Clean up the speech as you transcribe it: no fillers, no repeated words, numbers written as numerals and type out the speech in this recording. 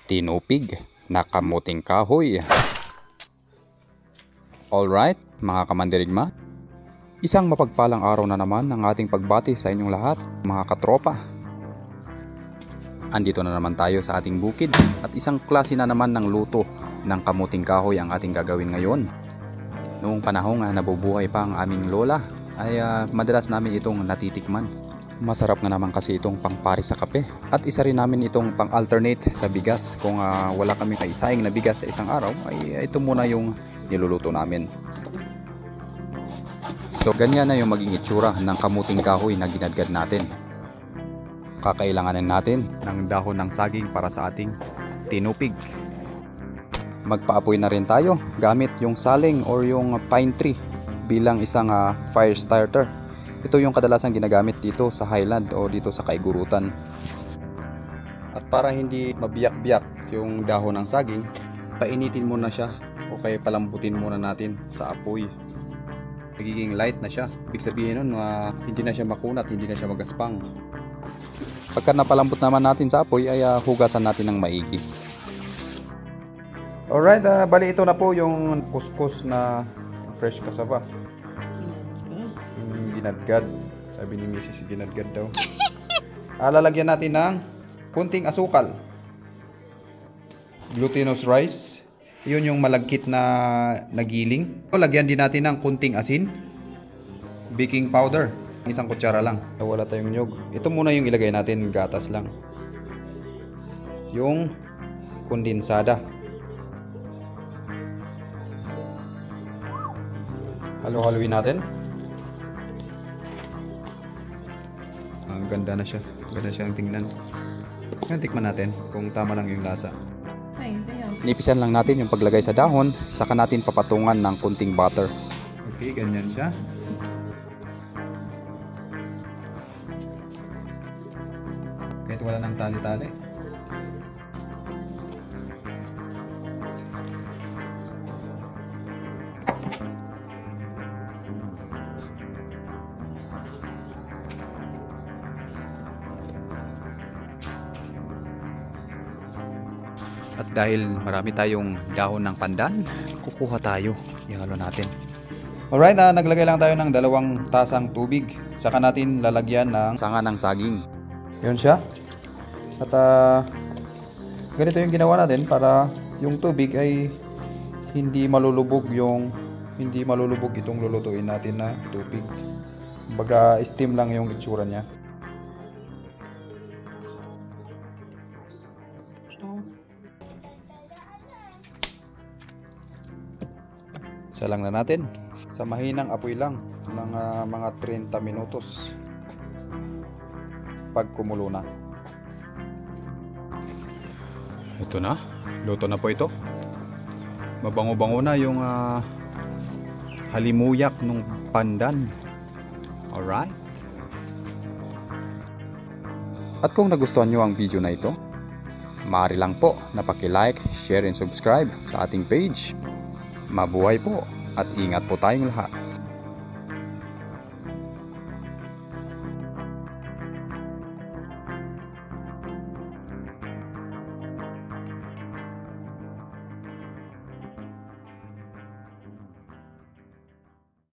tinupig na kamuting kahoy. Alright, mga kamandirigma, isang mapagpalang araw na naman ang ating pagbati sa inyong lahat, mga katropa. Andito na naman tayo sa ating bukid at isang klase na naman ng luto ng kamuting kahoy ang ating gagawin ngayon. Noong panahong nabubuhay pa ang aming lola ay madalas namin itong natitikman. Masarap nga naman kasi itong pangpari sa kape at isa rin namin itong pang-alternate sa bigas. Kung wala kami kaisaing na bigas sa isang araw ay ito muna yung niluluto namin. So ganyan na yung maging itsura ng kamuting kahoy na ginadgad natin. Kakailanganin natin ng dahon ng saging para sa ating tinupig. Magpaapoy na rin tayo gamit yung saling or yung pine tree bilang isang fire starter. Ito yung kadalasan ginagamit dito sa Highland o dito sa Kaigurutan. At para hindi mabiyak-biyak yung dahon ng saging, painitin muna siya o kaya palambutin muna natin sa apoy. Magiging light na siya. Ibig sabihin nun, hindi na siya makunat, hindi na siya magaspang. Pagka napalambot naman natin sa apoy ay hugasan natin ng maigi. Alright, bali ito na po yung kuskus na fresh cassava. Ginadgad. Sabi ni Mrs. ginadgad daw. Lalagyan natin ng kunting asukal. Glutinous rice. Yun yung malagkit na nagiling. Lagyan din natin ng kunting asin. Baking powder. Isang kutsara lang. Wala tayong nyog. Ito muna yung ilagay natin. Gatas lang. Yung kondensada. Halo-haloin natin. Ang ganda na siya. Ganda siyang tingnan. Ngayon tikman natin kung tama lang yung lasa. Nipisan lang natin yung paglagay sa dahon, saka natin papatungan ng kunting butter. Okay, ganyan siya. Kahit wala ng tali-tali. At dahil marami tayong dahon ng pandan, kukuha tayo. Ihalo natin. Alright, naglagay lang tayo ng 2 tasang tubig. Saka natin lalagyan ng sanga ng saging. Yun siya. At ganito yung ginawa natin para yung tubig ay hindi malulubog itong lulutuin natin na tubig. Baga steam lang yung itsura niya. Salang na natin sa mahinang apoy lang ng mga 30 minutos pag kumulo na. Ito na, luto na po ito. Mabango-bango na yung halimuyak ng pandan. Alright. At kung nagustuhan nyo ang video na ito, maaari lang po na paki-like, share and subscribe sa ating page. Mabuhay po at ingat po tayong lahat.